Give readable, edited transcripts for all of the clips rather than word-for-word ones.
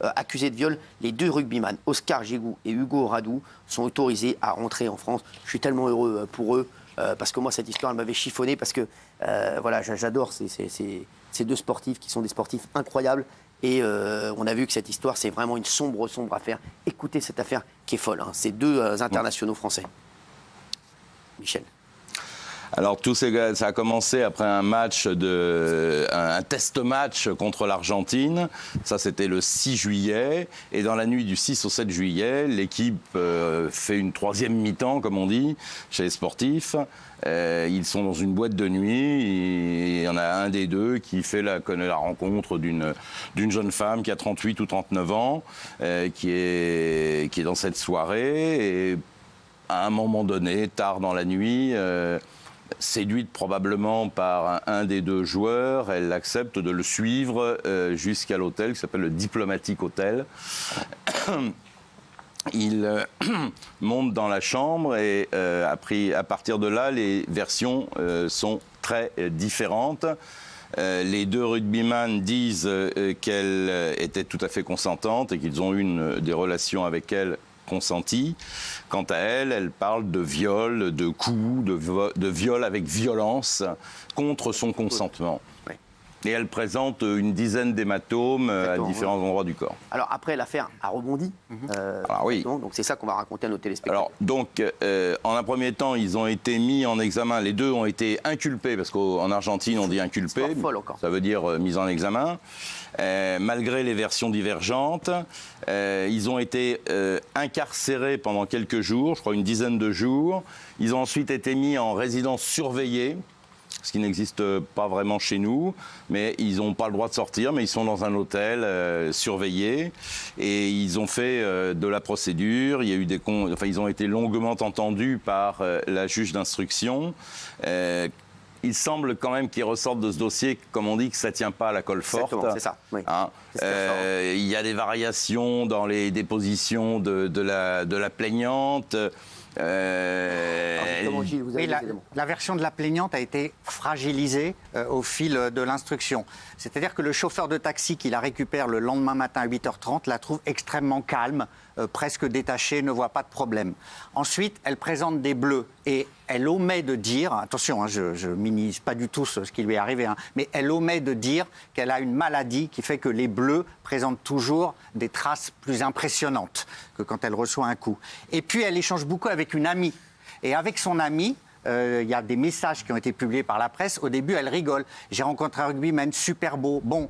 accusés de viol. Les 2 rugbyman, Oscar Gégou et Hugo Radou, sont autorisés à rentrer en France. Je suis tellement heureux pour eux. Parce que moi, cette histoire, elle m'avait chiffonné parce que voilà, j'adore ces 2 sportifs qui sont des sportifs incroyables. Et on a vu que cette histoire, c'est vraiment une sombre affaire. Écoutez cette affaire qui est folle. Hein. Ces 2 internationaux français. Michel. Alors ça a commencé après un test match contre l'Argentine. Ça, c'était le 6 juillet. Et dans la nuit du 6 au 7 juillet, l'équipe fait une 3e mi-temps, comme on dit, chez les sportifs. Ils sont dans une boîte de nuit et il y en a un des 2 qui connaît la rencontre d'une jeune femme qui a 38 ou 39 ans, qui est dans cette soirée. Et à un moment donné, tard dans la nuit, séduite probablement par un des 2 joueurs, elle accepte de le suivre jusqu'à l'hôtel qui s'appelle le Diplomatic Hotel. Il monte dans la chambre et à partir de là, les versions sont très différentes. Les 2 rugbyman disent qu'elle était tout à fait consentante et qu'ils ont eu des relations avec elle consenties. Quant à elle, elle parle de viol, de coups, de viol avec violence contre son consentement. Oui. Et elle présente une dizaine d'hématomes à différents endroits du corps. Alors après, l'affaire a rebondi. Alors oui. Donc c'est ça qu'on va raconter à nos téléspectateurs. Alors donc, en un premier temps, ils ont été mis en examen. Les 2 ont été inculpés, parce qu'en Argentine, on dit inculpés. Ça veut dire mis en examen. Malgré les versions divergentes, ils ont été incarcérés pendant quelques jours, je crois une dizaine de jours. Ils ont ensuite été mis en résidence surveillée, ce qui n'existe pas vraiment chez nous, mais ils n'ont pas le droit de sortir, mais ils sont dans un hôtel surveillé, et ils ont fait de la procédure. Il y a eu ils ont été longuement entendus par la juge d'instruction. Il semble quand même qu'ils ressortent de ce dossier, comme on dit, que ça ne tient pas à la colle forte. Exactement, c'est ça. Oui. Hein, il y a des variations dans les dépositions de la plaignante. Oui, la version de la plaignante a été fragilisée au fil de l'instruction. C'est-à-dire que le chauffeur de taxi qui la récupère le lendemain matin à 8h30 la trouve extrêmement calme, presque détachée, ne voit pas de problème. Ensuite, elle présente des bleus et elle omet de dire, attention, hein, je minimise pas du tout ce qui lui est arrivé, hein, mais elle omet de dire qu'elle a une maladie qui fait que les bleus présentent toujours des traces plus impressionnantes que quand elle reçoit un coup. Et puis, elle échange beaucoup avec une amie. Et avec son amie, il y a des messages qui ont été publiés par la presse. Au début, elle rigole. J'ai rencontré un rugbyman super beau. Bon,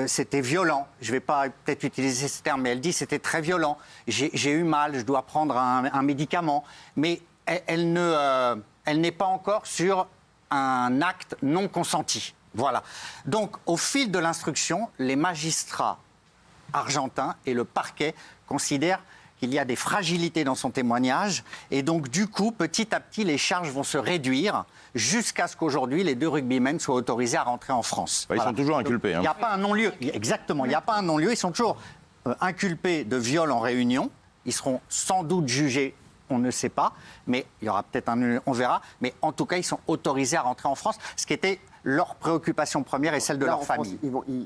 c'était violent. Je ne vais pas peut-être utiliser ce terme, mais elle dit c'était très violent. J'ai eu mal, je dois prendre un médicament. Mais elle n'est pas encore sur un acte non consenti. Voilà. Donc, au fil de l'instruction, les magistrats argentins et le parquet considèrent qu'il y a des fragilités dans son témoignage. Et donc, du coup, petit à petit, les charges vont se réduire jusqu'à ce qu'aujourd'hui, les 2 rugbymen soient autorisés à rentrer en France. Ils sont toujours inculpés. Il n'y a pas un non-lieu. Exactement, il n'y a pas un non-lieu. Ils sont toujours inculpés de viol en réunion. Ils seront sans doute jugés, on ne sait pas. Mais il y aura peut-être on verra. Mais en tout cas, ils sont autorisés à rentrer en France. Ce qui était leur préoccupation première et celle de leur famille.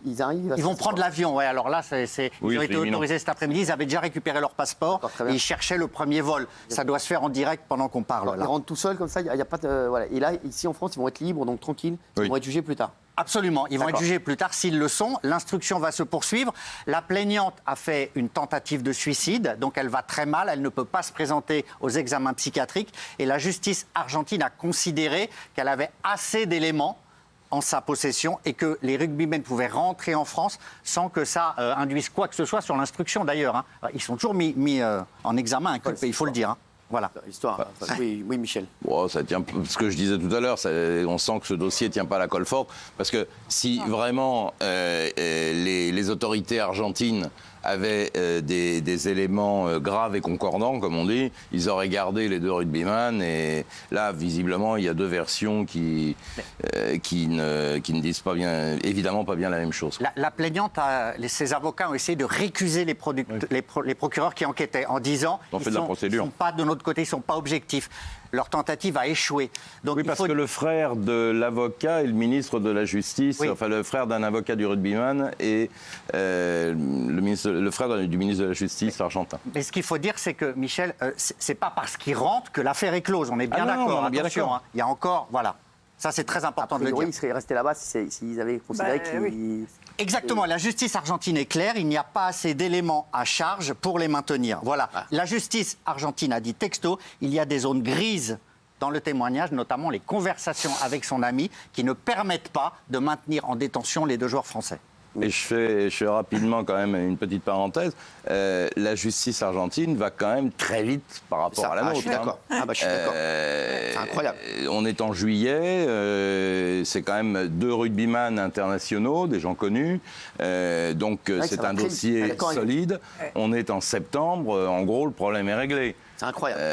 Ils arrivent. Ils vont prendre l'avion. Ouais, alors là, ils ont été autorisés cet après-midi. Ils avaient déjà récupéré leur passeport et ils cherchaient le premier vol. Ça doit se faire en direct pendant qu'on parle. Ils rentrent tout seuls comme ça. Il y a pas de, voilà. Et là, ici en France, ils vont être libres, donc tranquilles. Ils vont être jugés plus tard. Absolument. Ils vont être jugés plus tard s'ils le sont. L'instruction va se poursuivre. La plaignante a fait une tentative de suicide, donc elle va très mal. Elle ne peut pas se présenter aux examens psychiatriques. Et la justice argentine a considéré qu'elle avait assez d'éléments en sa possession et que les rugbymen pouvaient rentrer en France sans que ça induise quoi que ce soit sur l'instruction d'ailleurs. Hein. Ils sont toujours mis en examen, inculpés, il faut le dire. Hein. Voilà. L'histoire. Oui, Michel. Bon, ça tient, ce que je disais tout à l'heure, on sent que ce dossier ne tient pas à la colle forte. Parce que si vraiment les autorités argentines avaient des éléments graves et concordants, comme on dit, ils auraient gardé les 2 rugbyman. Et là, visiblement, il y a 2 versions qui ne disent pas bien, évidemment pas bien la même chose. La plaignante, ses avocats ont essayé de récuser les procureurs qui enquêtaient en disant ils ne sont pas de notre l'autre côté, ils ne sont pas objectifs. Leur tentative a échoué. Donc, oui, parce que le frère de l'avocat est le ministre de la Justice, enfin le frère d'un avocat du rugbyman et le frère du ministre de la Justice argentin. Mais ce qu'il faut dire, c'est que, Michel, c'est pas parce qu'il rentre que l'affaire est close. On est bien d'accord. Attention, hein. Il y a encore... Voilà. Ça, c'est très important de le dire. Ils seraient restés là-bas s'ils avaient considéré qu'ils... Oui. Exactement. La justice argentine est claire. Il n'y a pas assez d'éléments à charge pour les maintenir. Voilà. La justice argentine a dit texto, il y a des zones grises dans le témoignage, notamment les conversations avec son ami, qui ne permettent pas de maintenir en détention les 2 joueurs français. Et je fais rapidement quand même une petite parenthèse. La justice argentine va quand même très vite par rapport à la nôtre. Je suis d'accord. Je suis d'accord. C'est incroyable. On est en juillet. C'est quand même 2 rugbyman internationaux, des gens connus. Donc c'est un dossier solide. On est en septembre. En gros, le problème est réglé. C'est incroyable.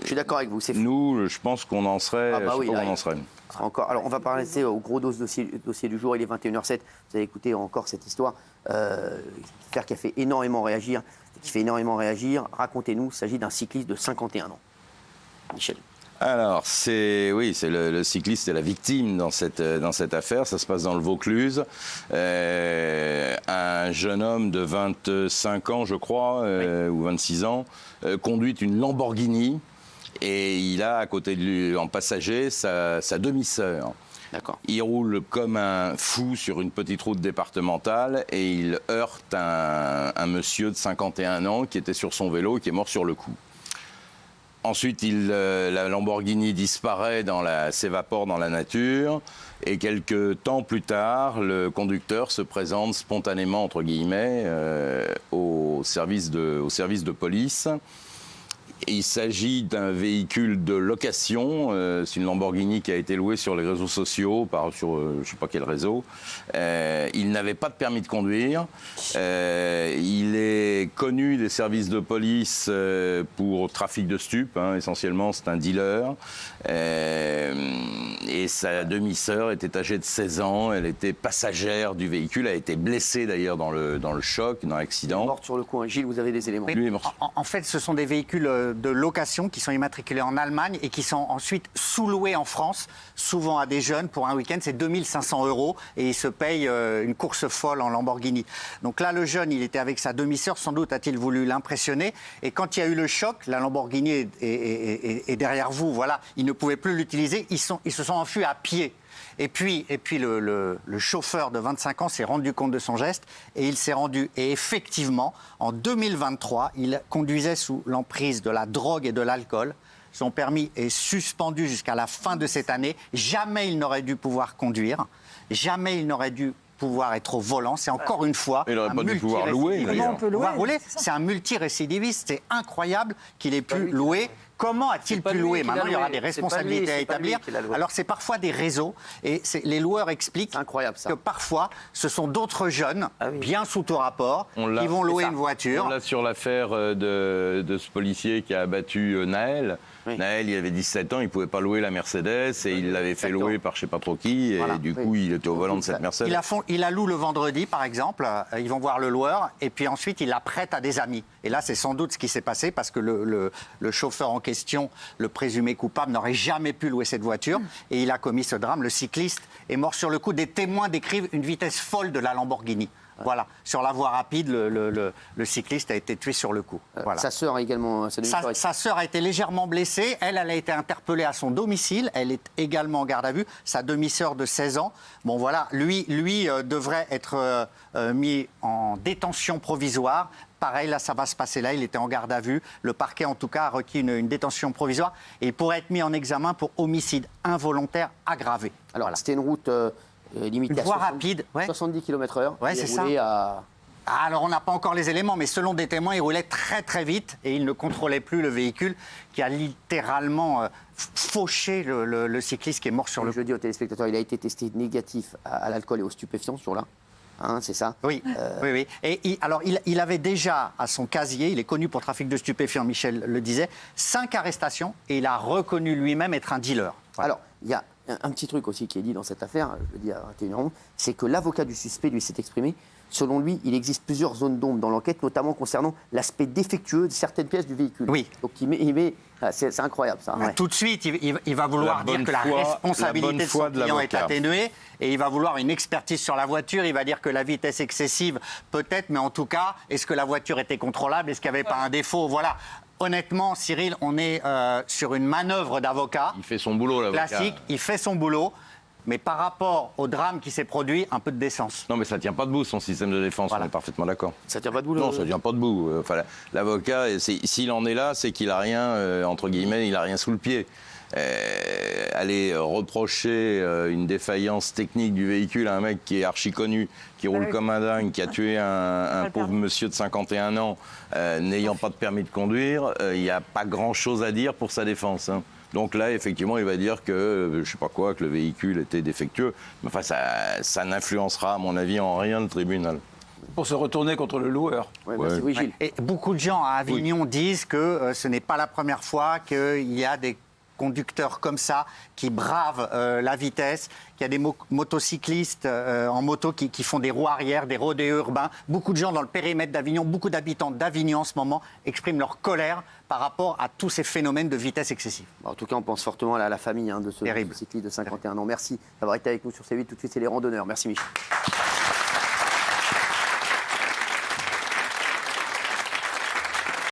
Je suis d'accord avec vous. Nous, je pense qu'on en serait. On en serait. Encore. Alors, on va passer au gros dossier du jour. Il est 21h07. Vous avez écouté encore cette histoire qui a fait énormément réagir. Racontez-nous, il s'agit d'un cycliste de 51 ans. Michel. Alors, le cycliste est la victime dans cette affaire. Ça se passe dans le Vaucluse. Un jeune homme de 25 ans, je crois, ou 26 ans, conduit une Lamborghini. Et il a à côté de lui, en passager, sa demi-sœur. D'accord. Il roule comme un fou sur une petite route départementale et il heurte un monsieur de 51 ans qui était sur son vélo et qui est mort sur le coup. Ensuite, la Lamborghini disparaît, s'évapore dans la nature. Et quelques temps plus tard, le conducteur se présente spontanément, entre guillemets, au service de police. Il s'agit d'un véhicule de location. C'est une Lamborghini qui a été louée sur les réseaux sociaux, sur je ne sais pas quel réseau. Il n'avait pas de permis de conduire. Il est connu des services de police pour trafic de stupes. Essentiellement, c'est un dealer. Et sa demi-sœur était âgée de 16 ans. Elle était passagère du véhicule. Elle a été blessée d'ailleurs dans le choc, dans l'accident. Morte sur le coup. Gilles, vous avez des éléments. Lui est mort. En fait, ce sont des véhicules de location qui sont immatriculés en Allemagne et qui sont ensuite sous-loués en France, souvent à des jeunes pour un week-end. C'est 2 500 € et ils se payent une course folle en Lamborghini. Donc là, le jeune, il était avec sa demi-sœur. Sans doute a-t-il voulu l'impressionner. Et quand il y a eu le choc, la Lamborghini est derrière vous. Voilà, ils ne pouvaient plus l'utiliser. Ils se sont enfuis à pied. Et puis le chauffeur de 25 ans s'est rendu compte de son geste et il s'est rendu. Et effectivement, en 2023, il conduisait sous l'emprise de la drogue et de l'alcool. Son permis est suspendu jusqu'à la fin de cette année. Jamais il n'aurait dû pouvoir conduire. Jamais il n'aurait dû pouvoir être au volant. C'est encore une fois il n'aurait pas dû pouvoir louer. Comment on peut louer, c'est un multirécidiviste. C'est incroyable qu'il ait pu louer. Comment a-t-il pu louer? Maintenant, il y aura des responsabilités à établir. Alors, c'est parfois des réseaux. Et les loueurs expliquent que parfois, ce sont d'autres jeunes, bien sous tout rapport, qui vont louer une voiture. On l'a sur l'affaire de ce policier qui a abattu Naël. Oui. Naël, il avait 17 ans, il ne pouvait pas louer la Mercedes et il l'avait fait louer par je ne sais pas trop qui. Et du coup, il était au volant de cette Mercedes. Il la loue le vendredi, par exemple. Ils vont voir le loueur et puis ensuite, il la prête à des amis. Et là, c'est sans doute ce qui s'est passé parce que le chauffeur en question, le présumé coupable, n'aurait jamais pu louer cette voiture. Et il a commis ce drame. Le cycliste est mort sur le coup. Des témoins décrivent une vitesse folle de la Lamborghini. Voilà, sur la voie rapide, le cycliste a été tué sur le coup. Voilà. Sa sœur a également... Sa sœur a été légèrement blessée. Elle a été interpellée à son domicile. Elle est également en garde à vue. Sa demi-sœur de 16 ans. Bon, voilà, lui devrait être mis en détention provisoire. Pareil, là, ça va se passer là. Il était en garde à vue. Le parquet, en tout cas, a requis une détention provisoire. Et il pourrait être mis en examen pour homicide involontaire aggravé. Alors, voilà. C'était une route... limité à 70 km/h. Ouais, c'est ça. Alors, on n'a pas encore les éléments, mais selon des témoins, il roulait très très vite et il ne contrôlait plus le véhicule qui a littéralement fauché le cycliste qui est mort sur le coup. Je dis aux téléspectateurs, il a été testé négatif à l'alcool et aux stupéfiants sur là. C'est ça? Oui, oui. Et il avait déjà à son casier, il est connu pour trafic de stupéfiants, Michel le disait, 5 arrestations et il a reconnu lui-même être un dealer. Voilà. Alors, il y a un petit truc aussi qui est dit dans cette affaire, je le dis à 21h11, c'est que l'avocat du suspect, lui, s'est exprimé Selon lui, il existe plusieurs zones d'ombre dans l'enquête, notamment concernant l'aspect défectueux de certaines pièces du véhicule. Oui. Donc c'est incroyable ça. Ouais. Tout de suite, il va vouloir dire que la responsabilité de son client est atténuée et il va vouloir une expertise sur la voiture. Il va dire que la vitesse excessive, peut-être, mais en tout cas, est-ce que la voiture était contrôlable? Est-ce qu'il n'y avait pas un défaut? Voilà. Honnêtement, Cyril, on est sur une manœuvre d'avocat. Il fait son boulot, l'avocat. Classique, il fait son boulot. Mais par rapport au drame qui s'est produit, un peu de décence. Non, mais ça ne tient pas debout, son système de défense, Voilà. on est parfaitement d'accord. Ça tient pas debout. Non, ça ne tient pas debout. Enfin, l'avocat, s'il en est là, c'est qu'il n'a rien, entre guillemets, il n'a rien sous le pied. Aller reprocher une défaillance technique du véhicule à un mec qui est archi connu, qui roule comme un dingue, qui a tué un pauvre monsieur de 51 ans, n'ayant pas de permis de conduire, il n'y a pas grand-chose à dire pour sa défense. Hein. Donc là, effectivement, il va dire que, je ne sais pas quoi, que le véhicule était défectueux. Mais enfin, ça n'influencera, à mon avis, en rien le tribunal. Pour se retourner contre le loueur. Ouais, merci. Oui, Gilles. Et beaucoup de gens à Avignon disent que ce n'est pas la première fois qu'il y a des conducteurs comme ça qui bravent la vitesse, qu'il y a des motocyclistes en moto qui font des roues arrière, des rodéos urbains. Beaucoup de gens dans le périmètre d'Avignon, beaucoup d'habitants d'Avignon en ce moment expriment leur colère par rapport à tous ces phénomènes de vitesse excessive. En tout cas, on pense fortement à la famille de ce cycliste de 51 ans. Merci d'avoir été avec nous sur C8. Tout de suite, c'est les randonneurs. Merci, Michel.